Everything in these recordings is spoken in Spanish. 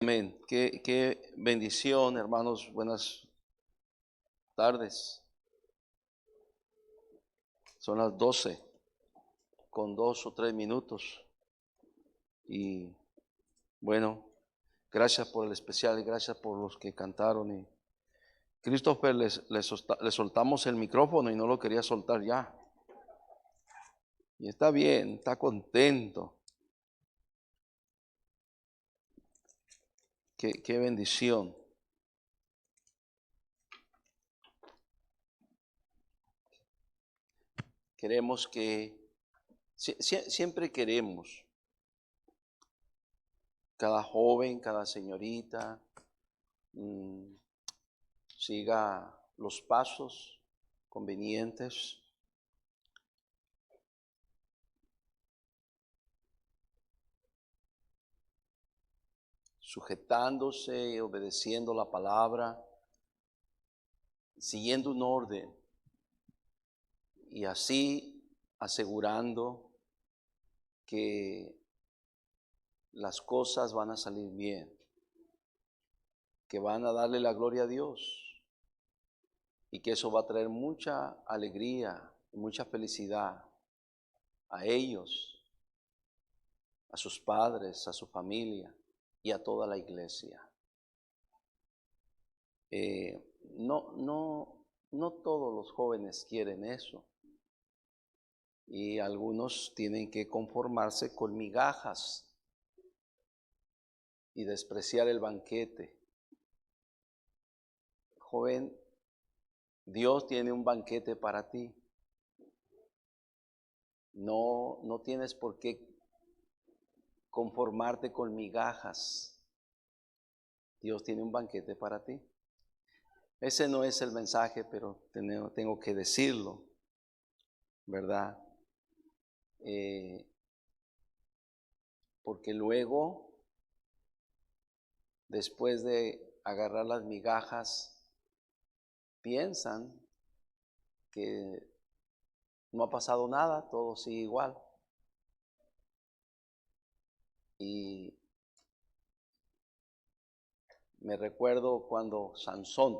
Amén. Qué bendición, hermanos. Buenas tardes. Son las 12 con 2 o 3 minutos. Y bueno, gracias por el especial y gracias por los que cantaron. Y Christopher, le soltamos el micrófono y no lo quería soltar ya. Y está bien, está contento. Qué bendición. Queremos siempre queremos, cada joven, cada señorita, siga los pasos convenientes, sujetándose, obedeciendo la palabra, siguiendo un orden y así asegurando que las cosas van a salir bien, que van a darle la gloria a Dios y que eso va a traer mucha alegría y mucha felicidad a ellos, a sus padres, a su familia y a toda la iglesia. No todos los jóvenes quieren eso. Y algunos tienen que conformarse con migajas y despreciar el banquete. Joven, Dios tiene un banquete para ti. No tienes por qué conformarte con migajas. Dios tiene un banquete para ti. Ese no es el mensaje, pero tengo que decirlo, ¿verdad? Porque luego, después de agarrar las migajas, piensan que no ha pasado nada, todo sigue igual. Y me recuerdo cuando Sansón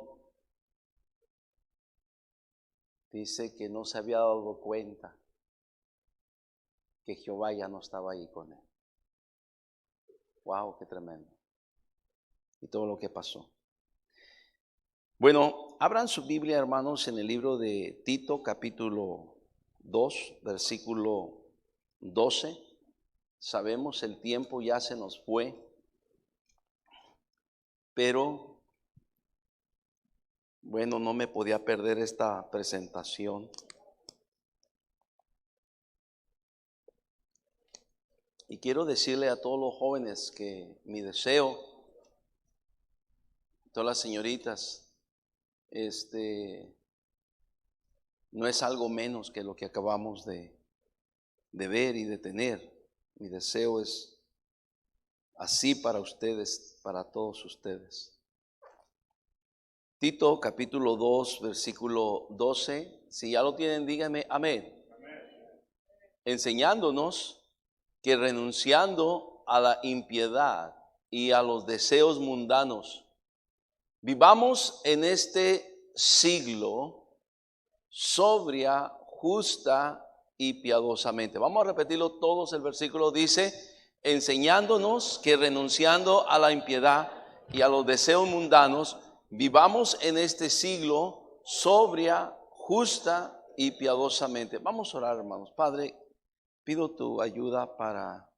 dice que no se había dado cuenta que Jehová ya no estaba ahí con él. Wow, qué tremendo. Y todo lo que pasó. Bueno, abran su Biblia, hermanos, en el libro de Tito, capítulo 2, versículo 12. Sabemos el tiempo ya se nos fue, pero bueno, no me podía perder esta presentación. Y quiero decirle a todos los jóvenes que mi deseo, todas las señoritas, no es algo menos que lo que acabamos de ver y de tener. Mi deseo es así para ustedes, para todos ustedes. Tito capítulo 2, versículo 12. Si ya lo tienen, díganme amén. Enseñándonos que renunciando a la impiedad y a los deseos mundanos, vivamos en este siglo sobria, justa y piadosamente. Vamos a repetirlo todos. El versículo dice, enseñándonos que renunciando a la impiedad y a los deseos mundanos, vivamos en este siglo sobria, justa y piadosamente. Vamos a orar, hermanos. Padre, pido tu ayuda para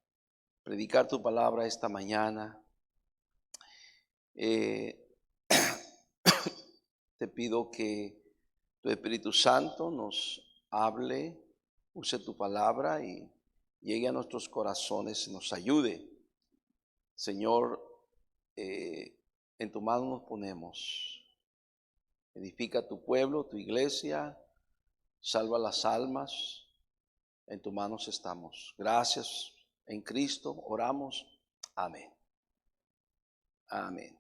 predicar tu palabra esta mañana. Te pido que tu Espíritu Santo nos hable, use tu palabra y llegue a nuestros corazones y nos ayude. Señor, en tu mano nos ponemos. Edifica tu pueblo, tu iglesia, salva las almas. En tus manos estamos. Gracias en Cristo, oramos. Amén. Amén.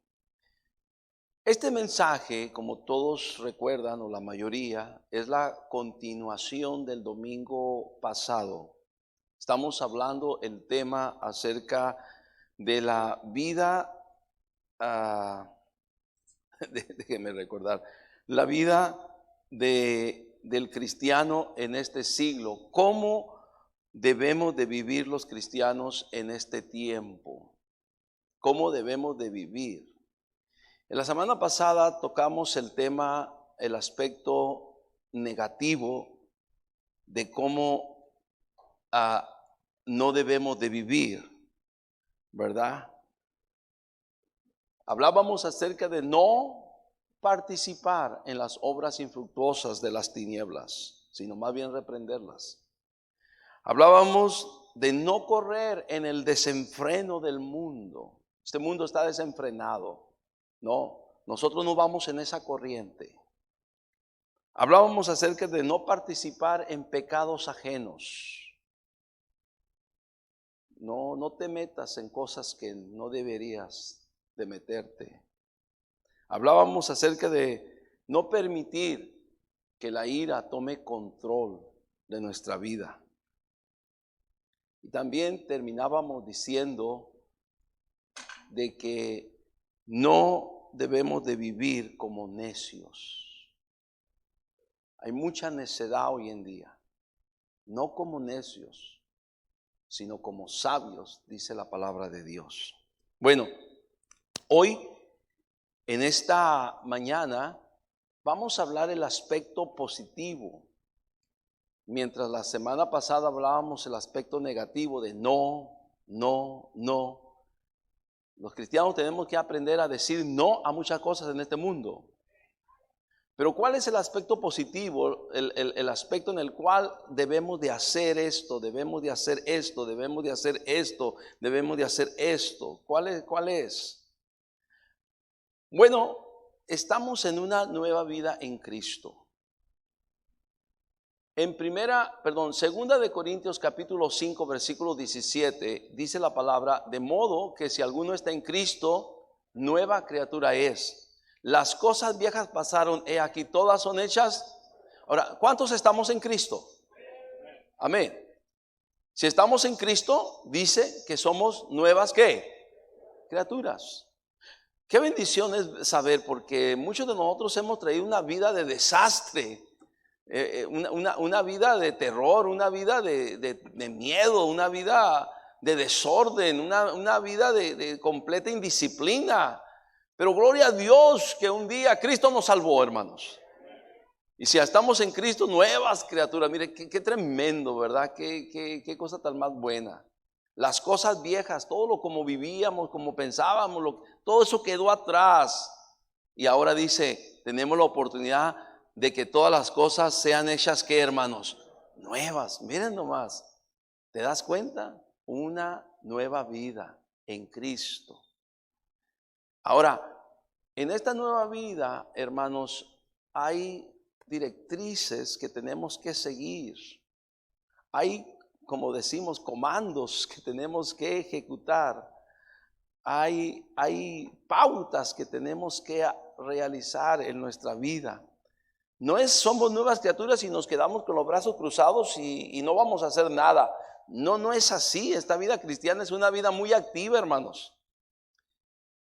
Este mensaje, como todos recuerdan, o la mayoría, es la continuación del domingo pasado. Estamos hablando el tema acerca de la vida déjeme recordar, la vida del cristiano en este siglo. ¿Cómo debemos de vivir los cristianos en este tiempo? ¿Cómo debemos de vivir? En la semana pasada tocamos el tema, el aspecto negativo de cómo no debemos de vivir, ¿verdad? Hablábamos acerca de no participar en las obras infructuosas de las tinieblas, sino más bien reprenderlas. Hablábamos de no correr en el desenfreno del mundo. Este mundo está desenfrenado. No, nosotros no vamos en esa corriente. Hablábamos acerca de no participar en pecados ajenos. No te metas en cosas que no deberías de meterte. Hablábamos acerca de no permitir que la ira tome control de nuestra vida. Y también terminábamos diciendo de que no debemos de vivir como necios. Hay mucha necedad hoy en día. No como necios, sino como sabios, dice la palabra de Dios. Bueno, hoy, en esta mañana, vamos a hablar el aspecto positivo. Mientras la semana pasada hablábamos el aspecto negativo de no. Los cristianos tenemos que aprender a decir no a muchas cosas en este mundo. Pero ¿cuál es el aspecto positivo? El aspecto en el cual debemos de hacer esto, debemos de hacer esto, debemos de hacer esto, debemos de hacer esto. ¿Cuál es? Bueno, estamos en una nueva vida en Cristo. En segunda de Corintios capítulo 5 versículo 17 dice la palabra: de modo que si alguno está en Cristo, nueva criatura es. Las cosas viejas pasaron, he aquí todas son hechas. Ahora, ¿cuántos estamos en Cristo? Amén. Si estamos en Cristo, dice que somos nuevas ¿qué? Criaturas. Qué bendición es saber, porque muchos de nosotros hemos traído una vida de desastre. Una vida de terror, una vida de miedo, una vida de desorden, una vida de completa indisciplina. Pero gloria a Dios que un día Cristo nos salvó, hermanos. Y si estamos en Cristo, nuevas criaturas. Mire, qué tremendo, ¿verdad? Qué cosa tan más buena. Las cosas viejas, todo lo como vivíamos, como pensábamos, todo eso quedó atrás. Y ahora dice, tenemos la oportunidad de que todas las cosas sean hechas, ¿qué, hermanos? Nuevas. Miren nomás, ¿te das cuenta? Una nueva vida en Cristo. Ahora, en esta nueva vida, hermanos, hay directrices que tenemos que seguir. Hay, como decimos, comandos que tenemos que ejecutar. Hay pautas que tenemos que realizar en nuestra vida. No somos nuevas criaturas y nos quedamos con los brazos cruzados y no vamos a hacer nada. No es así. Esta vida cristiana es una vida muy activa, hermanos.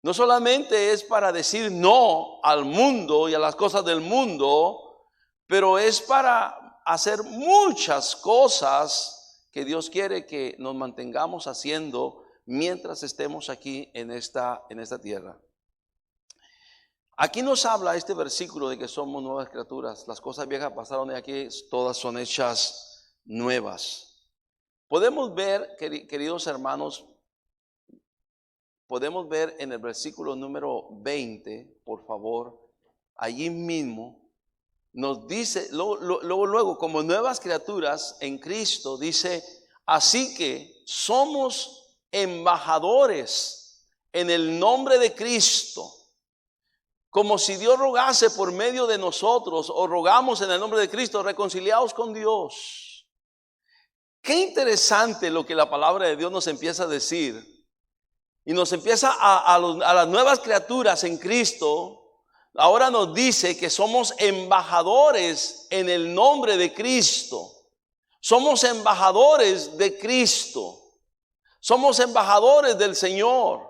No solamente es para decir no al mundo y a las cosas del mundo, pero es para hacer muchas cosas que Dios quiere que nos mantengamos haciendo mientras estemos aquí en esta tierra. Aquí nos habla este versículo de que somos nuevas criaturas. Las cosas viejas pasaron y aquí todas son hechas nuevas. Podemos ver, queridos hermanos, podemos ver en el versículo número 20, por favor, allí mismo, nos dice, luego, como nuevas criaturas en Cristo, dice, así que somos embajadores en el nombre de Cristo. Como si Dios rogase por medio de nosotros, o rogamos en el nombre de Cristo, reconciliados con Dios. Qué interesante lo que la palabra de Dios nos empieza a decir. Y nos empieza a las nuevas criaturas en Cristo. Ahora nos dice que somos embajadores en el nombre de Cristo. Somos embajadores de Cristo. Somos embajadores del Señor.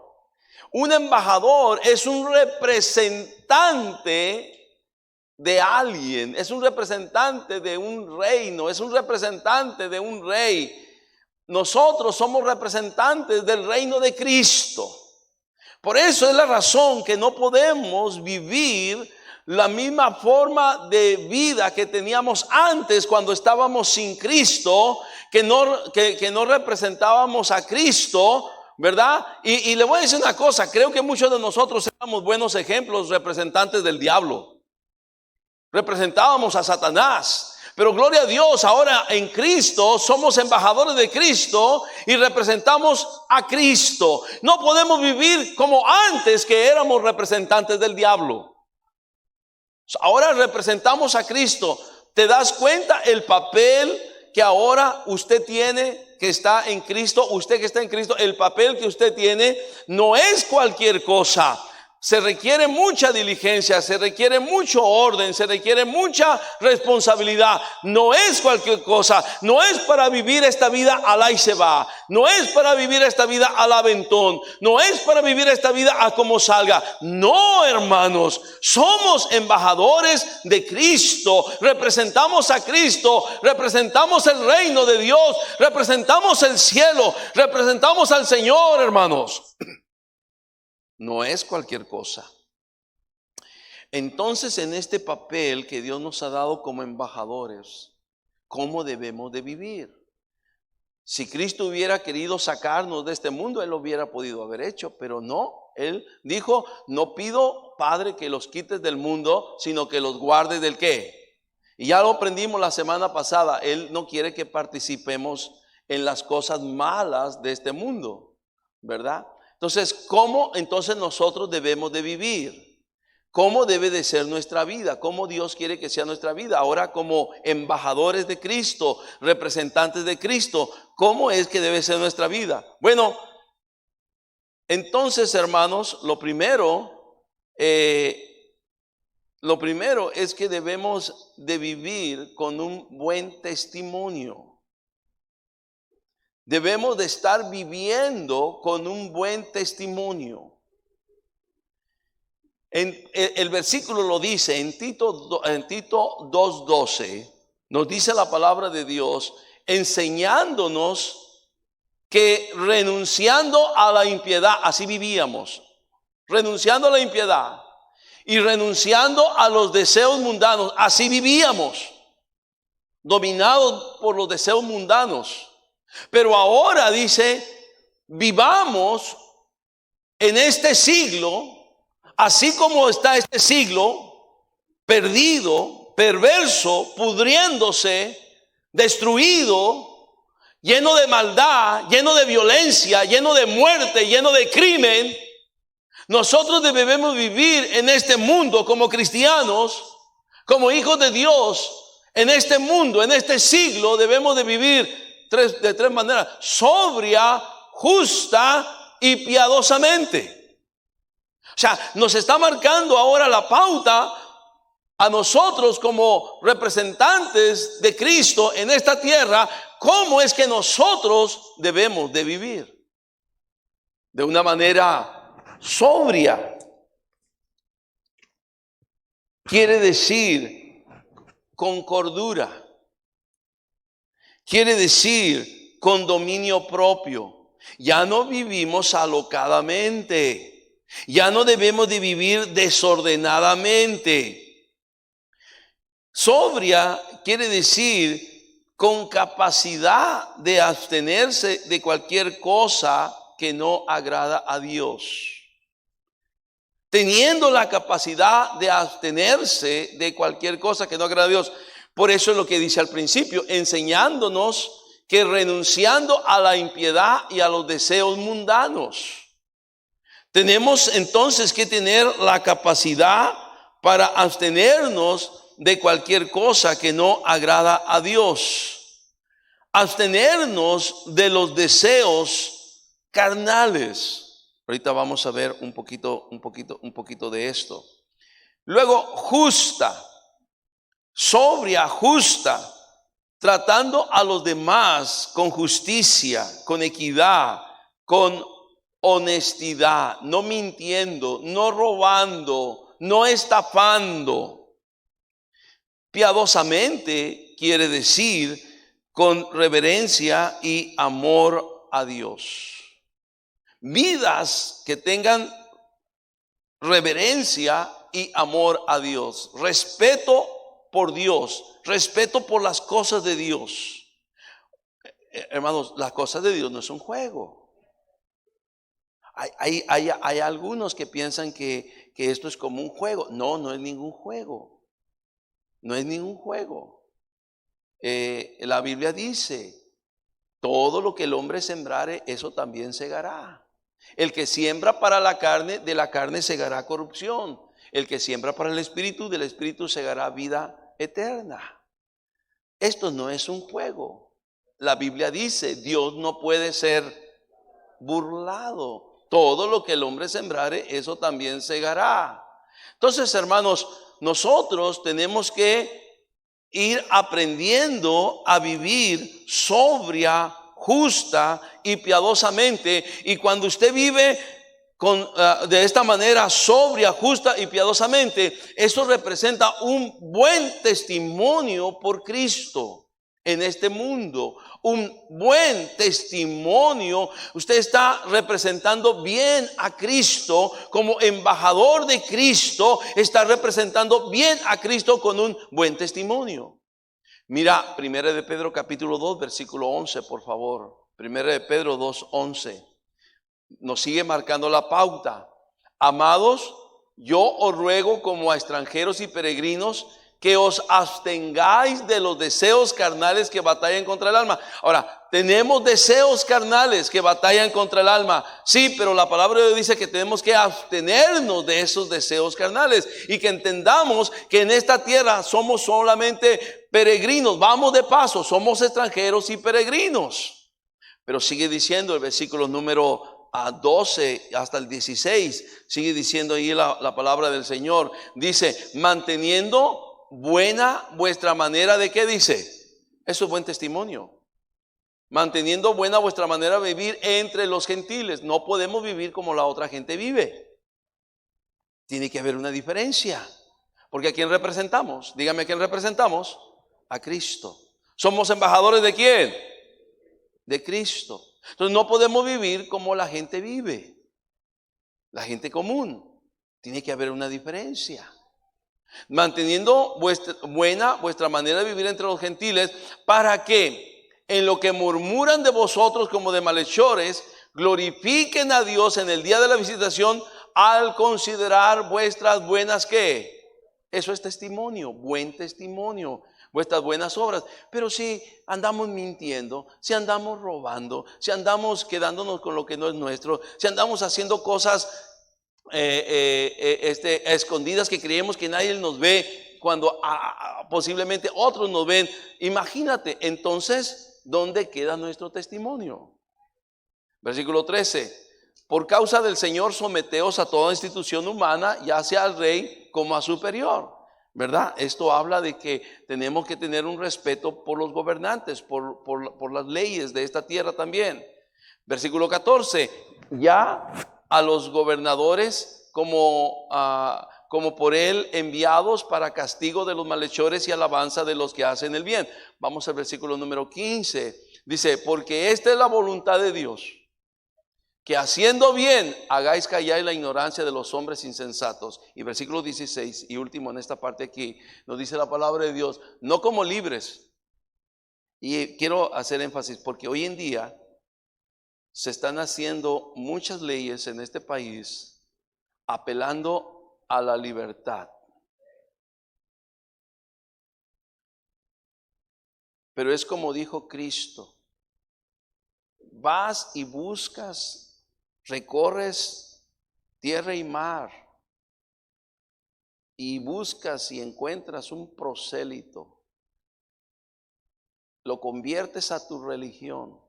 Un embajador es un representante de alguien, es un representante de un reino, es un representante de un rey. Nosotros somos representantes del reino de Cristo. Por eso es la razón que no podemos vivir la misma forma de vida que teníamos antes cuando estábamos sin Cristo, que no representábamos a Cristo, ¿verdad? Y le voy a decir una cosa, creo que muchos de nosotros éramos buenos ejemplos, representantes del diablo. Representábamos a Satanás. Pero gloria a Dios, ahora en Cristo somos embajadores de Cristo y representamos a Cristo. No podemos vivir como antes que éramos representantes del diablo. Ahora representamos a Cristo. ¿Te das cuenta el papel que ahora usted tiene, que está en Cristo? Usted que está en Cristo, el papel que usted tiene no es cualquier cosa. Se requiere mucha diligencia, se requiere mucho orden, se requiere mucha responsabilidad. No es cualquier cosa, no es para vivir esta vida al ahí se va, no es para vivir esta vida al aventón, no es para vivir esta vida a como salga. No, hermanos, somos embajadores de Cristo, representamos a Cristo, representamos el reino de Dios, representamos el cielo, representamos al Señor, hermanos. No es cualquier cosa. Entonces, en este papel que Dios nos ha dado como embajadores, ¿cómo debemos de vivir? Si Cristo hubiera querido sacarnos de este mundo, Él lo hubiera podido haber hecho, pero no. Él dijo, no pido, Padre, que los quites del mundo, sino que los guardes ¿del qué? Y ya lo aprendimos la semana pasada. Él no quiere que participemos en las cosas malas de este mundo, ¿verdad? Entonces, ¿cómo entonces nosotros debemos de vivir? ¿Cómo debe de ser nuestra vida? ¿Cómo Dios quiere que sea nuestra vida? Ahora como embajadores de Cristo, representantes de Cristo, ¿cómo es que debe ser nuestra vida? Bueno, entonces, hermanos, lo primero es que debemos de vivir con un buen testimonio. Debemos de estar viviendo con un buen testimonio. El versículo lo dice en Tito 2:12, nos dice la palabra de Dios, enseñándonos que renunciando a la impiedad, así vivíamos, renunciando a la impiedad y renunciando a los deseos mundanos, así vivíamos, dominados por los deseos mundanos. Pero ahora dice, vivamos en este siglo, así como está este siglo, perdido, perverso, pudriéndose, destruido, lleno de maldad, lleno de violencia, lleno de muerte, lleno de crimen. Nosotros debemos vivir en este mundo como cristianos, como hijos de Dios, en este mundo, en este siglo debemos de vivir de tres maneras: sobria, justa y piadosamente. O sea, nos está marcando ahora la pauta a nosotros como representantes de Cristo en esta tierra, cómo es que nosotros debemos de vivir de una manera sobria. Quiere decir con cordura. Quiere decir con dominio propio. Ya no vivimos alocadamente. Ya no debemos de vivir desordenadamente. Sobria quiere decir con capacidad de abstenerse de cualquier cosa que no agrada a Dios. Teniendo la capacidad de abstenerse de cualquier cosa que no agrada a Dios. Por eso es lo que dice al principio, enseñándonos que renunciando a la impiedad y a los deseos mundanos, tenemos entonces que tener la capacidad para abstenernos de cualquier cosa que no agrada a Dios. Abstenernos de los deseos carnales. Ahorita vamos a ver un poquito de esto. Luego, justa. Sobria, justa, tratando a los demás con justicia, con equidad, con honestidad, no mintiendo, no robando, no estafando. Piadosamente quiere decir con reverencia y amor a Dios. Vidas que tengan reverencia y amor a Dios, respeto por Dios, respeto por las cosas de Dios. Hermanos, las cosas de Dios no es un juego. Hay algunos que piensan que esto es como un juego. No, no es ningún juego. No es ningún juego. La Biblia dice, todo lo que el hombre sembrare, eso también segará. El que siembra para la carne, de la carne segará corrupción. El que siembra para el espíritu, del espíritu segará vida eterna. Esto no es un juego. La Biblia dice, Dios no puede ser burlado. Todo lo que el hombre sembrare, eso también segará. Entonces, hermanos, nosotros tenemos que ir aprendiendo a vivir sobria, justa y piadosamente. Y cuando usted vive de esta manera sobria, justa y piadosamente, eso representa un buen testimonio por Cristo en este mundo. Un buen testimonio. Usted está representando bien a Cristo como embajador de Cristo. Está representando bien a Cristo con un buen testimonio. Mira, 1 de Pedro capítulo 2, versículo 11, por favor. 1 de Pedro 2, 11. Nos sigue marcando la pauta. Amados, yo os ruego como a extranjeros y peregrinos que os abstengáis de los deseos carnales que batallan contra el alma. Ahora, tenemos deseos carnales que batallan contra el alma. Sí, pero la palabra de Dios dice que tenemos que abstenernos de esos deseos carnales y que entendamos que en esta tierra somos solamente peregrinos, vamos de paso, somos extranjeros y peregrinos. Pero sigue diciendo el versículo número 12 hasta el 16, sigue diciendo ahí la palabra del Señor. Dice, manteniendo buena vuestra manera de, ¿qué dice? Eso es buen testimonio. Manteniendo buena vuestra manera de vivir entre los gentiles. No podemos vivir como la otra gente vive. Tiene que haber una diferencia. Porque ¿a quién representamos? Dígame, ¿a quién representamos? A Cristo. ¿Somos embajadores de quién? De Cristo. Entonces no podemos vivir como la gente vive. La gente común. Tiene que haber una diferencia. Manteniendo vuestra manera de vivir entre los gentiles, para que en lo que murmuran de vosotros como de malhechores, glorifiquen a Dios en el día de la visitación al considerar vuestras buenas, ¿qué? Eso es testimonio, buen testimonio, vuestras buenas obras. Pero si andamos mintiendo, si andamos robando, si andamos quedándonos con lo que no es nuestro, si andamos haciendo cosas escondidas que creemos que nadie nos ve, cuando posiblemente otros nos ven, imagínate, entonces, ¿dónde queda nuestro testimonio? Versículo 13. Por causa del Señor someteos a toda institución humana, ya sea al rey como a superior, ¿verdad? Esto habla de que tenemos que tener un respeto por los gobernantes, por las leyes de esta tierra también. Versículo 14. Ya a los gobernadores como por él enviados para castigo de los malhechores y alabanza de los que hacen el bien. Vamos al versículo número 15. Dice, porque esta es la voluntad de Dios, que haciendo bien hagáis callar la ignorancia de los hombres insensatos. Y versículo 16 y último en esta parte aquí, nos dice la palabra de Dios, no como libres. Y quiero hacer énfasis porque hoy en día se están haciendo muchas leyes en este país apelando a la libertad. Pero es como dijo Cristo, vas y buscas, recorres tierra y mar y buscas y encuentras un prosélito, lo conviertes a tu religión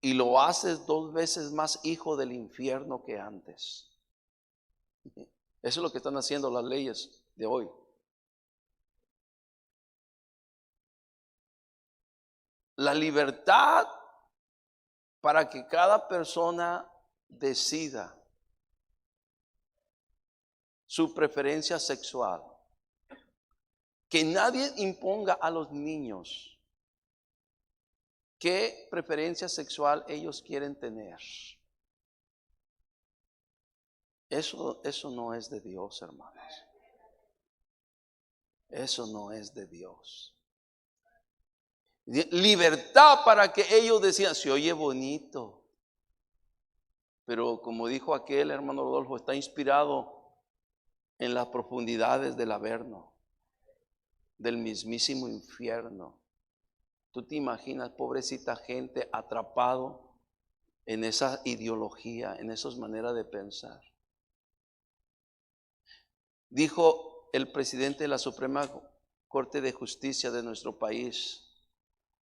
y lo haces 2 veces más hijo del infierno que antes. Eso es lo que están haciendo las leyes de hoy. La libertad para que cada persona decida su preferencia sexual. Que nadie imponga a los niños qué preferencia sexual ellos quieren tener. Eso no es de Dios, hermanos. Eso no es de Dios. Libertad para que ellos decían, se oye bonito. Pero como dijo aquel hermano Rodolfo, está inspirado en las profundidades del Averno, del mismísimo infierno. Tú te imaginas, pobrecita gente, atrapado en esa ideología, en esas maneras de pensar. Dijo el presidente de la Suprema Corte de Justicia de nuestro país,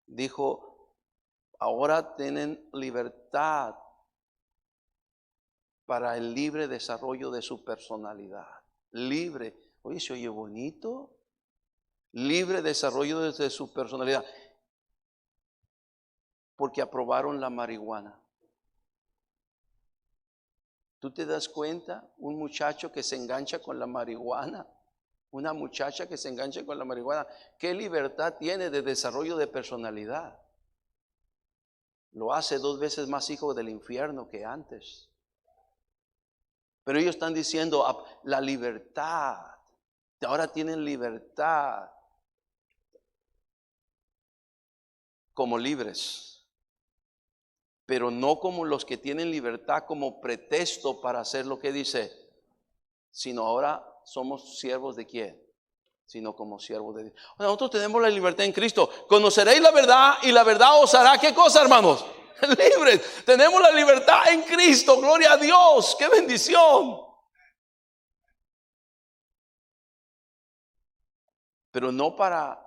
dijo, ahora tienen libertad para el libre desarrollo de su personalidad. Libre, oye, se oye bonito. Libre desarrollo de su personalidad. Porque aprobaron la marihuana. ¿Tú te das cuenta? Un muchacho que se engancha con la marihuana, una muchacha que se engancha con la marihuana, ¿qué libertad tiene de desarrollo de personalidad? Lo hace 2 veces más hijo del infierno que antes. Pero ellos están diciendo la libertad. Ahora tienen libertad como libres. Pero no como los que tienen libertad como pretexto para hacer lo que dice, sino ahora somos siervos de quién, sino como siervos de Dios. Nosotros tenemos la libertad en Cristo. Conoceréis la verdad y la verdad os hará, ¿qué cosa, hermanos? Libres. Tenemos la libertad en Cristo. Gloria a Dios. ¡Qué bendición! Pero no para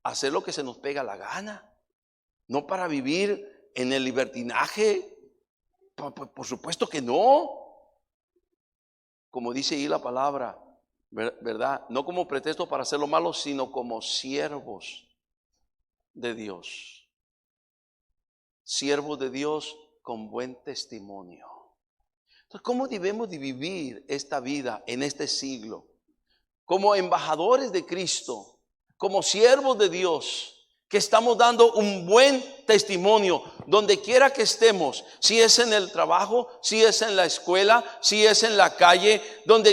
hacer lo que se nos pega la gana. No para vivir en el libertinaje, por supuesto que no. Como dice ahí la palabra, ¿verdad? No como pretexto para hacer lo malo, sino como siervos de Dios. Siervos de Dios con buen testimonio. Entonces, ¿cómo debemos de vivir esta vida en este siglo? Como embajadores de Cristo, como siervos de Dios, que estamos dando un buen testimonio donde quiera que estemos, si es en el trabajo, si es en la escuela, si es en la calle,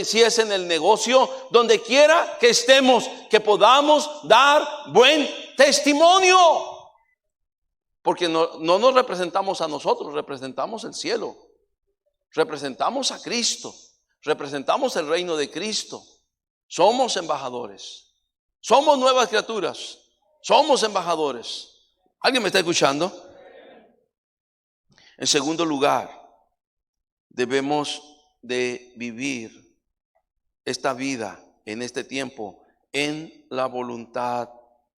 si es en el negocio, donde quiera que estemos, que podamos dar buen testimonio. Porque no nos representamos a nosotros, representamos el cielo, representamos a Cristo, representamos el reino de Cristo. Somos embajadores, somos nuevas criaturas. Somos embajadores. ¿Alguien me está escuchando? En segundo lugar, debemos de vivir esta vida en este tiempo en la voluntad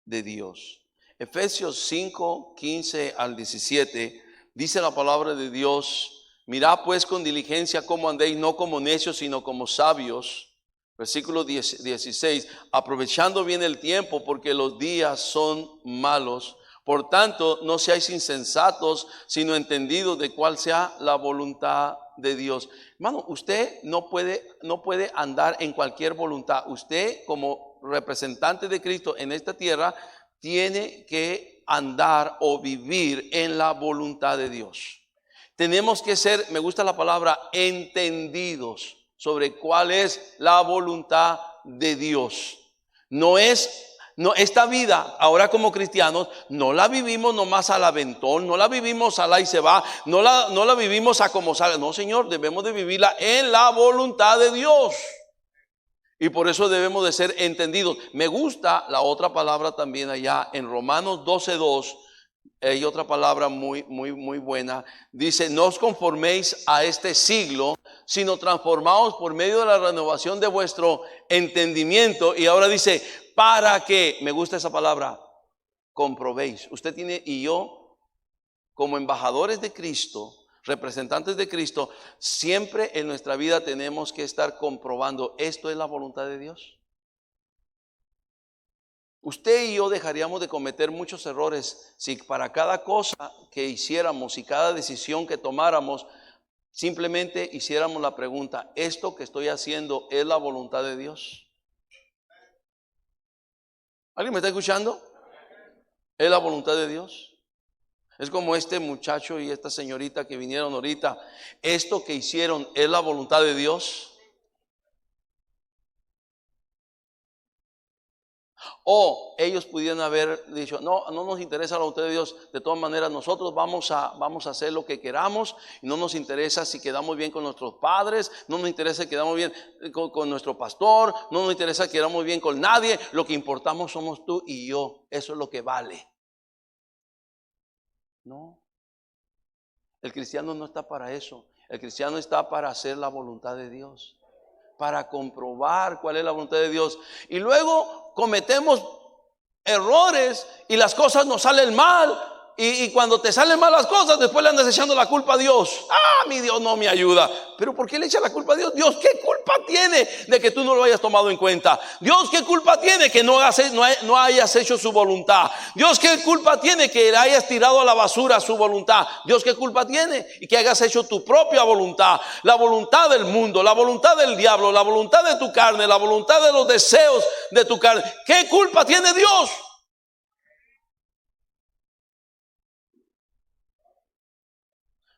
de Dios. Efesios 5, 15 al 17 dice la palabra de Dios: mirad pues con diligencia cómo andéis, no como necios, sino como sabios. Versículo 16, aprovechando bien el tiempo porque los días son malos. Por tanto, no seáis insensatos, sino entendidos de cuál sea la voluntad de Dios. Hermano, usted no puede andar en cualquier voluntad. Usted, como representante de Cristo en esta tierra, tiene que andar o vivir en la voluntad de Dios. Tenemos que ser, me gusta la palabra, entendidos sobre cuál es la voluntad de Dios. No, esta vida, ahora como cristianos, no la vivimos nomás al aventón, no la vivimos a la y se va, no la vivimos a como salga. No, Señor, debemos de vivirla en la voluntad de Dios. Y por eso debemos de ser entendidos. Me gusta la otra palabra también allá en Romanos 12:2. Hay otra palabra muy buena. Dice, no os conforméis a este siglo, sino transformaos por medio de la renovación de vuestro entendimiento. Y ahora dice, para que, me gusta esa palabra, comprobéis. Usted tiene y yo, como embajadores de Cristo, representantes de Cristo, siempre en nuestra vida tenemos que estar comprobando, ¿esto es la voluntad de Dios? Usted y yo dejaríamos de cometer muchos errores si para cada cosa que hiciéramos y cada decisión que tomáramos simplemente hiciéramos la pregunta, ¿esto que estoy haciendo es la voluntad de Dios? ¿Alguien me está escuchando? ¿Es la voluntad de Dios? Es como este muchacho y esta señorita que vinieron ahorita. ¿Esto que hicieron es la voluntad de Dios? O ellos pudieran haber dicho, no nos interesa la voluntad de Dios, de todas maneras nosotros vamos a hacer lo que queramos, y no nos interesa si quedamos bien con nuestros padres, no nos interesa si quedamos bien con nuestro pastor, no nos interesa si quedamos bien con nadie, lo que importamos somos tú y yo, eso es lo que vale. No, el cristiano no está para eso, el cristiano está para hacer la voluntad de Dios, para comprobar cuál es la voluntad de Dios. Y luego cometemos errores y las cosas nos salen mal. Y cuando te salen mal las cosas, después le andas echando la culpa a Dios. Mi Dios no me ayuda. ¿Pero por qué le echa la culpa a Dios? Dios, ¿qué culpa tiene de que tú no lo hayas tomado en cuenta? Dios, ¿qué culpa tiene que no hayas hecho su voluntad? Dios, ¿qué culpa tiene que le hayas tirado a la basura su voluntad? Dios, ¿qué culpa tiene? Y que hayas hecho tu propia voluntad, la voluntad del mundo, la voluntad del diablo, la voluntad de tu carne, la voluntad de los deseos de tu carne. ¿Qué culpa tiene Dios?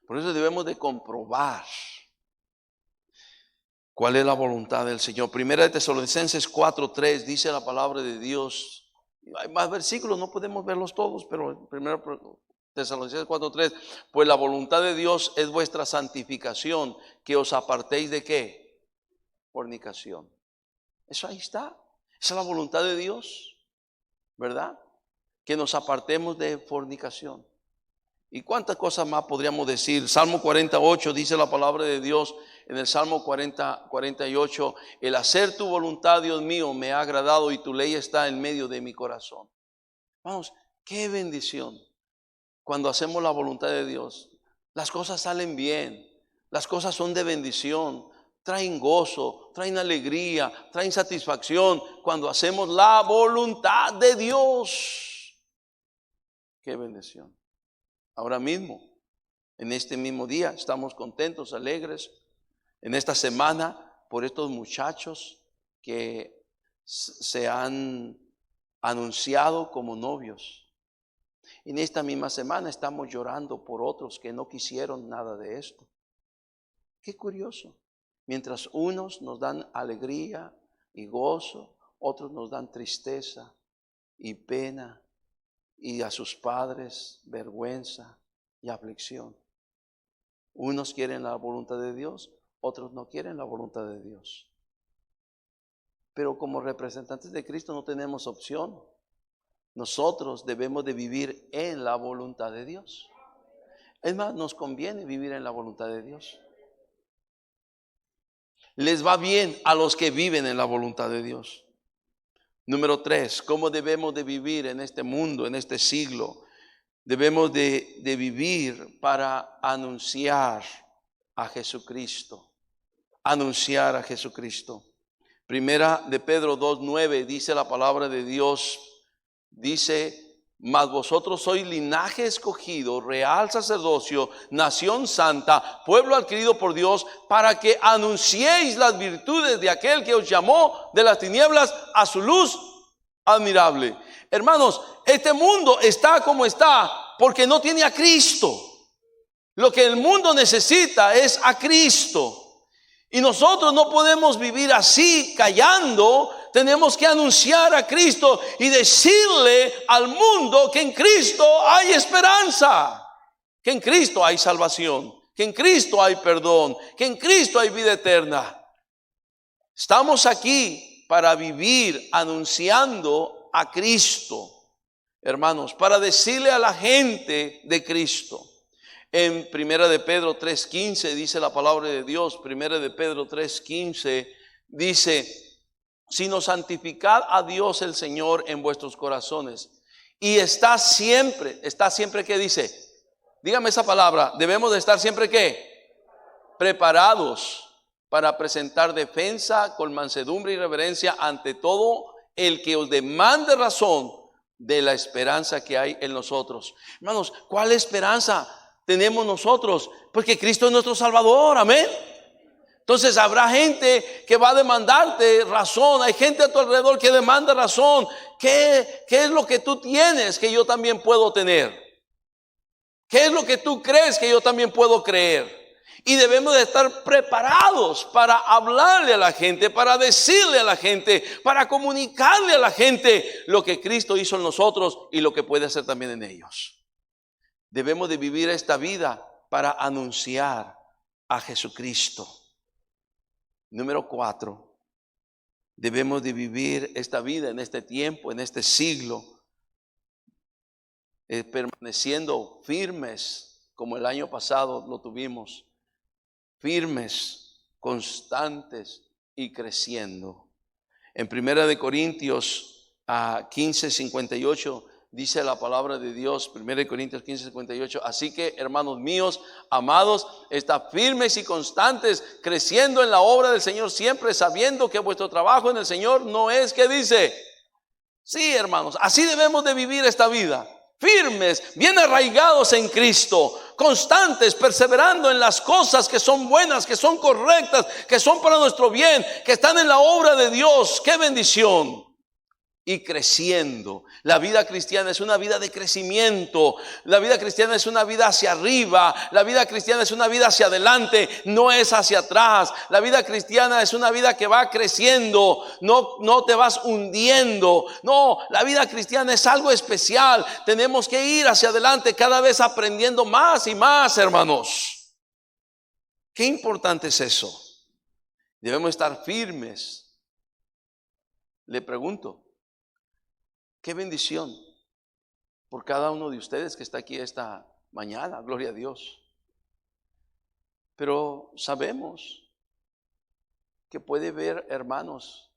Por eso debemos de comprobar cuál es la voluntad del Señor. Primera de Tesalonicenses 4:3 dice la palabra de Dios. Hay más versículos, no podemos verlos todos, pero primero Tesalonicenses 4:3, pues la voluntad de Dios es vuestra santificación, que os apartéis de ¿qué? Fornicación. Eso ahí está. Esa es la voluntad de Dios, ¿verdad? Que nos apartemos de fornicación. ¿Y cuántas cosas más podríamos decir? Salmo 48 dice la palabra de Dios en el Salmo 48, el hacer tu voluntad, Dios mío, me ha agradado y tu ley está en medio de mi corazón. Vamos, qué bendición cuando hacemos la voluntad de Dios. Las cosas salen bien, las cosas son de bendición, traen gozo, traen alegría, traen satisfacción cuando hacemos la voluntad de Dios. Qué bendición. Ahora mismo, en este mismo día, estamos contentos, alegres, en esta semana, por estos muchachos que se han anunciado como novios. En esta misma semana estamos llorando por otros que no quisieron nada de esto. Qué curioso. Mientras unos nos dan alegría y gozo, otros nos dan tristeza y pena. Y a sus padres vergüenza y aflicción. Unos quieren la voluntad de Dios, otros no quieren la voluntad de Dios. Pero como representantes de Cristo no tenemos opción. Nosotros debemos de vivir en la voluntad de Dios. Es más, nos conviene vivir en la voluntad de Dios. Les va bien a los que viven en la voluntad de Dios. Número 3, ¿cómo debemos de vivir en este mundo, en este siglo? Debemos de vivir para anunciar a Jesucristo. Anunciar a Jesucristo. Primera de Pedro 2:9 dice la palabra de Dios. Dice, mas vosotros sois linaje escogido, real sacerdocio, nación santa, pueblo adquirido por Dios, para que anunciéis las virtudes de aquel que os llamó de las tinieblas a su luz admirable. Hermanos, este mundo está como está porque no tiene a Cristo. Lo que el mundo necesita es a Cristo. Y nosotros no podemos vivir así, callando. Tenemos que anunciar a Cristo y decirle al mundo que en Cristo hay esperanza, que en Cristo hay salvación, que en Cristo hay perdón, que en Cristo hay vida eterna. Estamos aquí para vivir anunciando a Cristo, hermanos, para decirle a la gente de Cristo. En Primera de Pedro 3:15 dice la palabra de Dios. Primera de Pedro 3:15 dice, sino santificad a Dios el Señor en vuestros corazones. Y está siempre, ¿qué dice? Dígame esa palabra. Debemos de estar siempre, ¿qué? Preparados para presentar defensa con mansedumbre y reverencia ante todo el que os demande razón de la esperanza que hay en nosotros. Hermanos, ¿cuál esperanza? tenemos nosotros? Porque Cristo es nuestro Salvador, amén. Entonces habrá gente que va a demandarte razón. Hay gente a tu alrededor que demanda razón. ¿Qué es lo que tú tienes que yo también puedo tener? ¿Qué es lo que tú crees que yo también puedo creer? Y debemos de estar preparados para hablarle a la gente, para decirle a la gente, para comunicarle a la gente lo que Cristo hizo en nosotros y lo que puede hacer también en ellos. Debemos de vivir esta vida para anunciar a Jesucristo. Número 4, debemos de vivir esta vida en este tiempo, en este siglo, permaneciendo firmes como el año pasado lo tuvimos, firmes, constantes y creciendo. En 1 Corintios 15:58 dice la palabra de Dios, 1 Corintios 15:58, así que, hermanos míos, amados, estad firmes y constantes, creciendo en la obra del Señor siempre, sabiendo que vuestro trabajo en el Señor no es, ¿qué dice? Sí, hermanos, así debemos de vivir esta vida. Firmes, bien arraigados en Cristo, constantes, perseverando en las cosas que son buenas, que son correctas, que son para nuestro bien, que están en la obra de Dios. ¡Qué bendición! Y creciendo. La vida cristiana es una vida de crecimiento. La vida cristiana es una vida hacia arriba. La vida cristiana es una vida hacia adelante, no es hacia atrás. La vida cristiana es una vida que va creciendo, no te vas hundiendo. No, la vida cristiana es algo especial. Tenemos que ir hacia adelante, cada vez aprendiendo más y más, hermanos. Qué importante es eso. Debemos estar firmes. Le pregunto, qué bendición por cada uno de ustedes que está aquí esta mañana, gloria a Dios. Pero sabemos que puede haber hermanos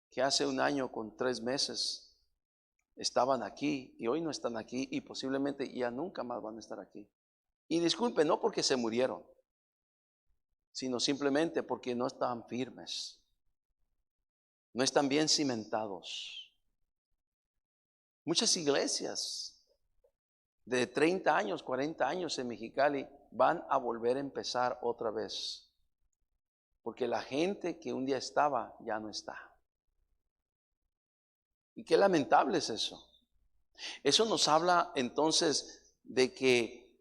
que hace un año con 3 meses estaban aquí y hoy no están aquí y posiblemente ya nunca más van a estar aquí. Y disculpen, no porque se murieron, sino simplemente porque no están firmes, no están bien cimentados. Muchas iglesias de 30 años, 40 años en Mexicali van a volver a empezar otra vez. Porque la gente que un día estaba ya no está. Y qué lamentable es eso. Eso nos habla entonces de que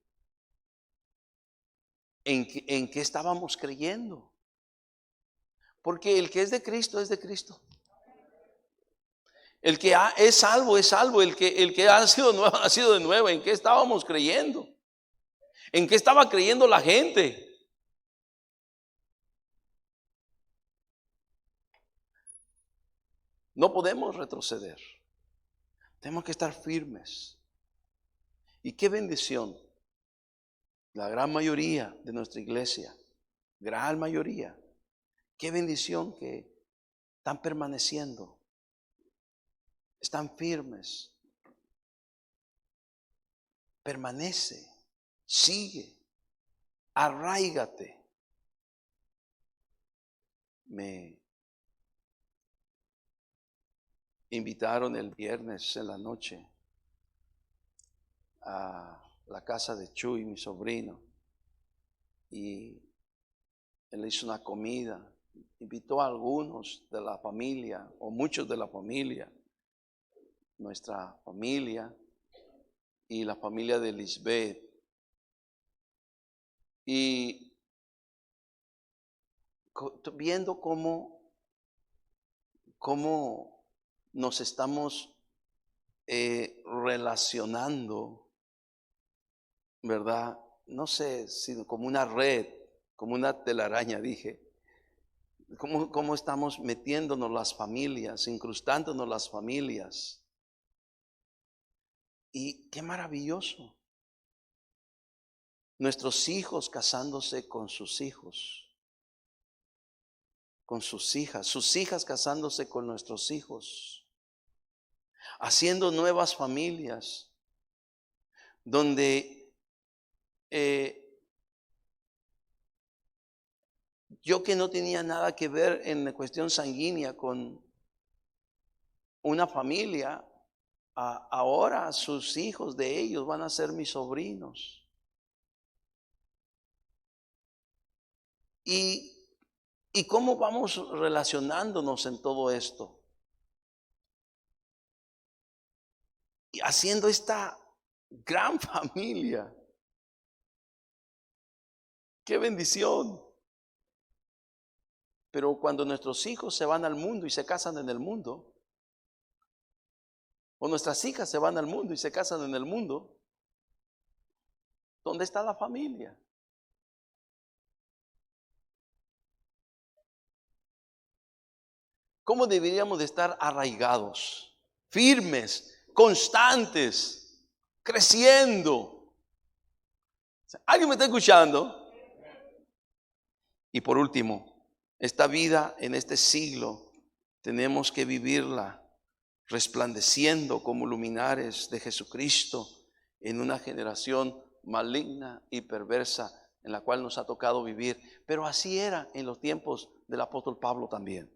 en qué estábamos creyendo. Porque el que es de Cristo es de Cristo. El que es salvo, es salvo. El que ha sido nuevo, ha sido de nuevo. ¿En qué estábamos creyendo? ¿En qué estaba creyendo la gente? No podemos retroceder. Tenemos que estar firmes. Y qué bendición. La gran mayoría de nuestra iglesia, gran mayoría, qué bendición que están permaneciendo. Están firmes. Permanece, sigue, arráigate. Me invitaron el viernes en la noche a la casa de Chuy, mi sobrino, y él hizo una comida. Invitó a algunos de la familia o muchos de la familia, nuestra familia y la familia de Lisbeth. Y viendo cómo nos estamos relacionando, ¿verdad? No sé, sino como una red, como una telaraña, dije. Cómo estamos metiéndonos las familias, incrustándonos las familias. Y qué maravilloso. Nuestros hijos casándose con sus hijos, con sus hijas casándose con nuestros hijos, haciendo nuevas familias, donde yo que no tenía nada que ver en la cuestión sanguínea con una familia, ahora sus hijos de ellos van a ser mis sobrinos. ¿Y, y cómo vamos relacionándonos en todo esto? Y haciendo esta gran familia. ¡Qué bendición! Pero cuando nuestros hijos se van al mundo y se casan en el mundo, o nuestras hijas se van al mundo y se casan en el mundo, ¿dónde está la familia? ¿Cómo deberíamos de estar arraigados, firmes, constantes, creciendo? ¿Alguien me está escuchando? Y por último, esta vida en este siglo tenemos que vivirla resplandeciendo como luminares de Jesucristo en una generación maligna y perversa en la cual nos ha tocado vivir. Pero así era en los tiempos del apóstol Pablo también.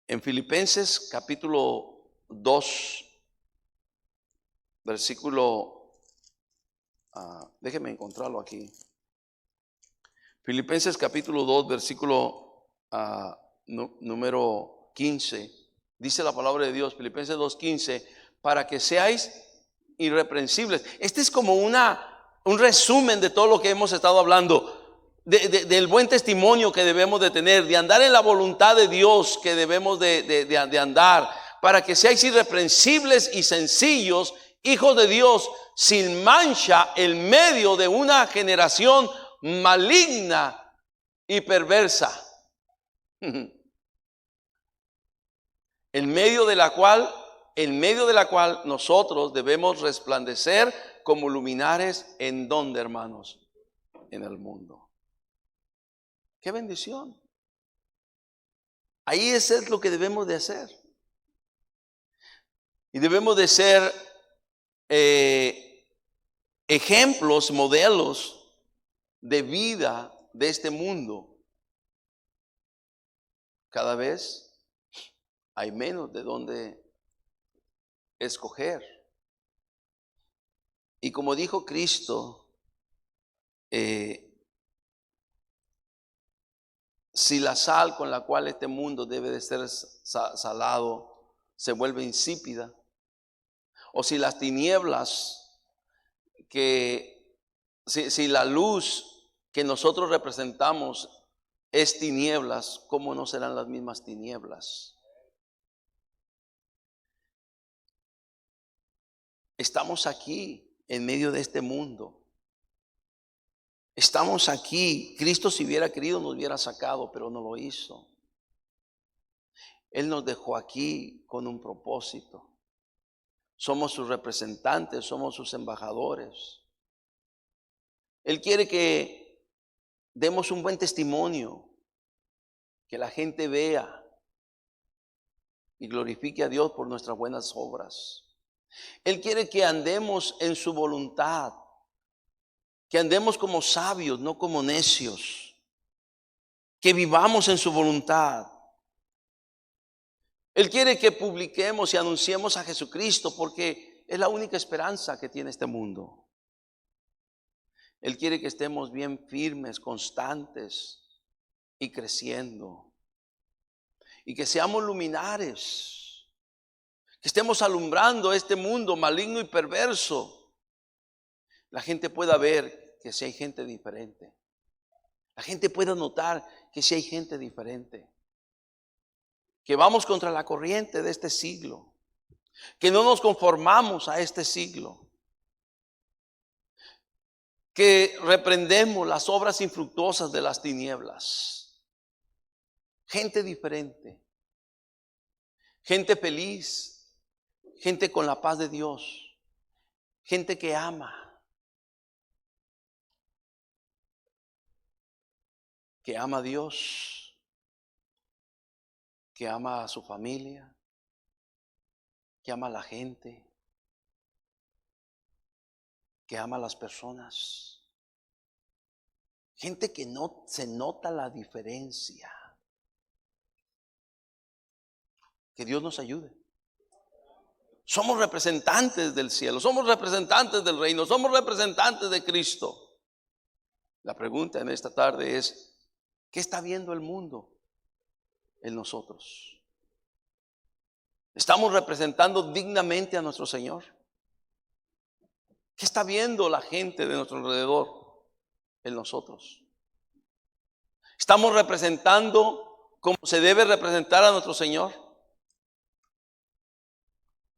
En Filipenses capítulo 2, versículo, déjeme encontrarlo aquí. Filipenses capítulo 2, versículo número 15. Dice la palabra de Dios, Filipenses 2:15, para que seáis irreprensibles. Este es como un resumen de todo lo que hemos estado hablando. Del buen testimonio que debemos de tener, de andar en la voluntad de Dios que debemos de andar, para que seáis irreprensibles y sencillos, hijos de Dios, sin mancha, en medio de una generación maligna y perversa, en medio de la cual nosotros debemos resplandecer como luminares. ¿En dónde, hermanos? En el mundo. ¡Qué bendición! Ahí es lo que debemos de hacer. Y debemos de ser ejemplos, modelos de vida de este mundo. Cada vez hay menos de dónde escoger. Y como dijo Cristo, si la sal con la cual este mundo debe de ser salado se vuelve insípida, o si las tinieblas, si la luz que nosotros representamos es tinieblas, ¿cómo no serán las mismas tinieblas? Estamos aquí en medio de este mundo. Estamos aquí. Cristo, si hubiera querido, nos hubiera sacado, pero no lo hizo. Él nos dejó aquí con un propósito. Somos sus representantes, somos sus embajadores. Él quiere que demos un buen testimonio, que la gente vea y glorifique a Dios por nuestras buenas obras. Él quiere que andemos en su voluntad, que andemos como sabios, no como necios, que vivamos en su voluntad. Él quiere que publiquemos y anunciemos a Jesucristo porque es la única esperanza que tiene este mundo. Él quiere que estemos bien firmes, constantes y creciendo. Y que seamos luminares, que estemos alumbrando este mundo maligno y perverso. La gente pueda ver que si hay gente diferente. La gente pueda notar que si hay gente diferente. Que vamos contra la corriente de este siglo. Que no nos conformamos a este siglo. Que reprendemos las obras infructuosas de las tinieblas. Gente diferente. Gente feliz. Gente con la paz de Dios. Gente que ama. Que ama a Dios, que ama a su familia, que ama a la gente, que ama a las personas. Gente que no se nota la diferencia. Que Dios nos ayude. Somos representantes del cielo, somos representantes del reino, somos representantes de Cristo. La pregunta en esta tarde es: ¿Qué está viendo el mundo en nosotros? ¿Estamos representando dignamente a nuestro Señor? ¿Qué está viendo la gente de nuestro alrededor en nosotros? ¿Estamos representando como se debe representar a nuestro Señor?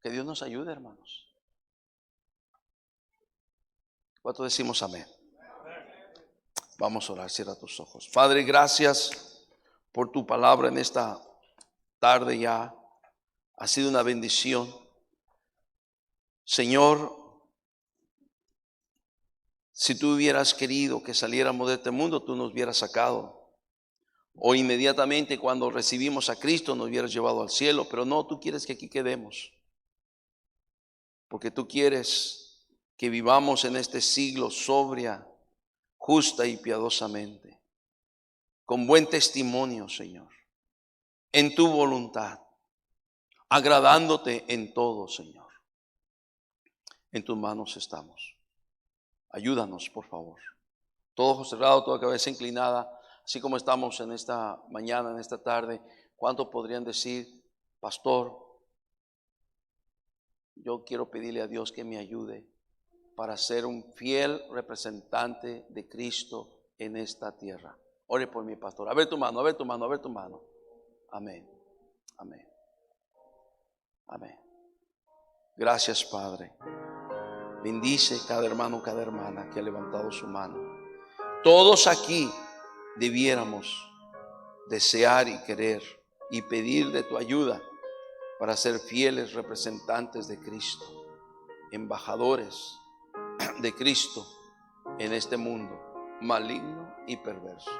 Que Dios nos ayude, hermanos. ¿Cuánto decimos amén? Vamos a orar, cierra tus ojos. Padre, gracias por tu palabra en esta tarde ya. Ha sido una bendición. Señor, si tú hubieras querido que saliéramos de este mundo, tú nos hubieras sacado. O inmediatamente cuando recibimos a Cristo nos hubieras llevado al cielo. Pero no, tú quieres que aquí quedemos. Porque tú quieres que vivamos en este siglo sobria, justa y piadosamente. Con buen testimonio, Señor. En tu voluntad. Agradándote en todo, Señor. En tus manos estamos. Ayúdanos, por favor. Todo ojo cerrado, toda cabeza inclinada. Así como estamos en esta mañana, en esta tarde, ¿cuánto podrían decir, pastor, yo quiero pedirle a Dios que me ayude para ser un fiel representante de Cristo en esta tierra? Ore por mi pastor. A ver tu mano, a ver tu mano, a ver tu mano. Amén. Amén. Amén. Gracias, Padre. Bendice cada hermano, cada hermana que ha levantado su mano. Todos aquí debiéramos desear y querer y pedir de tu ayuda para ser fieles representantes de Cristo, embajadores de Cristo en este mundo maligno y perverso.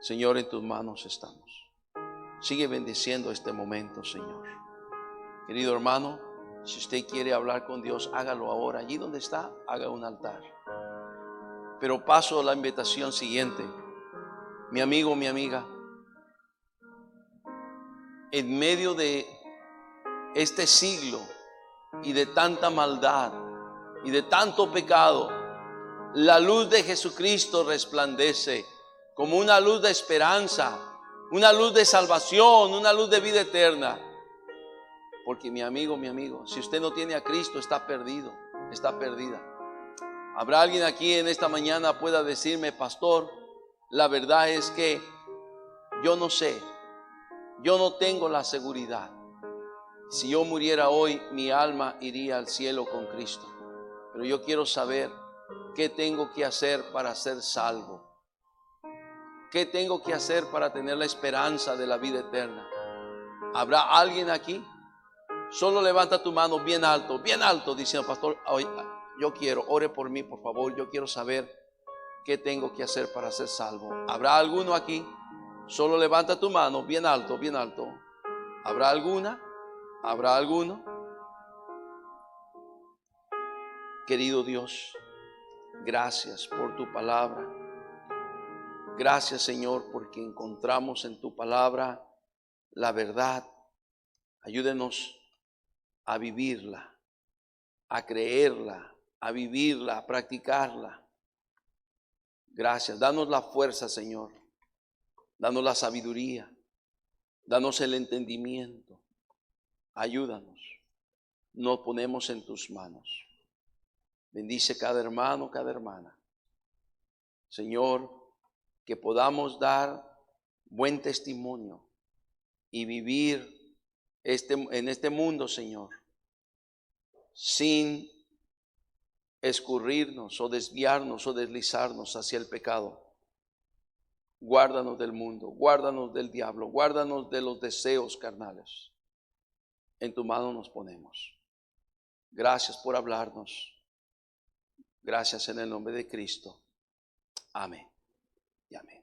Señor, en tus manos estamos. Sigue bendiciendo este momento, Señor. Querido hermano, si usted quiere hablar con Dios, hágalo ahora. Allí donde está, haga un altar. Pero paso a la invitación siguiente. Mi amigo, mi amiga, en medio de este siglo y de tanta maldad y de tanto pecado, la luz de Jesucristo resplandece como una luz de esperanza, una luz de salvación, una luz de vida eterna. Porque mi amigo, si usted no tiene a Cristo, está perdido, está perdida. ¿Habrá alguien aquí en esta mañana pueda decirme, pastor, la verdad es que yo no sé, yo no tengo la seguridad? Si yo muriera hoy, mi alma iría al cielo con Cristo. Pero yo quiero saber qué tengo que hacer para ser salvo. ¿Qué tengo que hacer para tener la esperanza de la vida eterna? ¿Habrá alguien aquí? Solo levanta tu mano bien alto, diciendo, pastor, hoy yo quiero, ore por mí, por favor. Yo quiero saber qué tengo que hacer para ser salvo. ¿Habrá alguno aquí? Solo levanta tu mano bien alto, bien alto. ¿Habrá alguna? ¿Habrá alguno? Querido Dios, gracias por tu palabra. Gracias, Señor, porque encontramos en tu palabra la verdad. Ayúdenos a vivirla, a creerla, a vivirla, a practicarla. Gracias. Danos la fuerza, Señor. Danos la sabiduría. Danos el entendimiento. Ayúdanos. Nos ponemos en tus manos. Bendice cada hermano, cada hermana. Señor, que podamos dar buen testimonio y vivir en este mundo, Señor, sin escurrirnos o desviarnos o deslizarnos hacia el pecado. Guárdanos del mundo, guárdanos del diablo, guárdanos de los deseos carnales. En tu mano nos ponemos. Gracias por hablarnos. Gracias en el nombre de Cristo. Amén y amén.